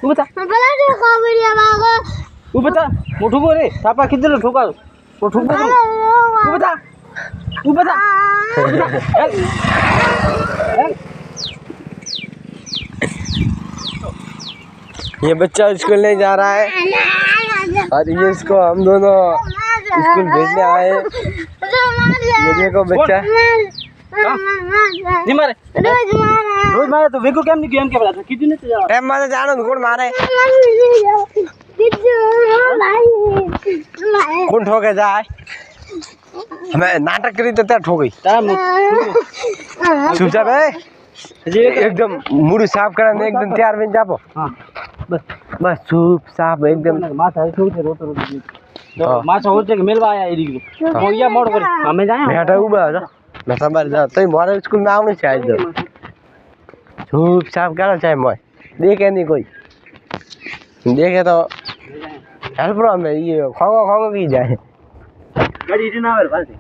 बता भला जो कॉमेडी मांगो तू बता मोठू बोले थापा किधर ठोका वो ठोक दे तू बता ये बच्चा स्कूल नहीं जा रहा है और ये इसको हम दोनों स्कूल भेजने आए। ये देखो बच्चा नहीं मारे रोज मारे तो वेको केम नहीं गेम के बोला था कितने ने जा टाइम मारे जानो तो कौन मारे कौन ठोके जाए हमें नाटक करी तो त्या ठोक गई चुपचाप है एकदम मुड़ी साफ करने एकदम तैयार बन जापो। हां बस बस चुप साफ एकदम माथा है छोड़ रोतो रोतो माथा होते के मेलवा आया एडी को या मोड़ कर हमें जाए बेटा उबा जा मैं संभाल जा तो मोरे स्कूल में आउनु चाहिए तो चुप साफ करो चाहे मैं देखे नहीं कोई देखे तो हेल्प रो में ये खाओ की जाए गाड़ी ना आवे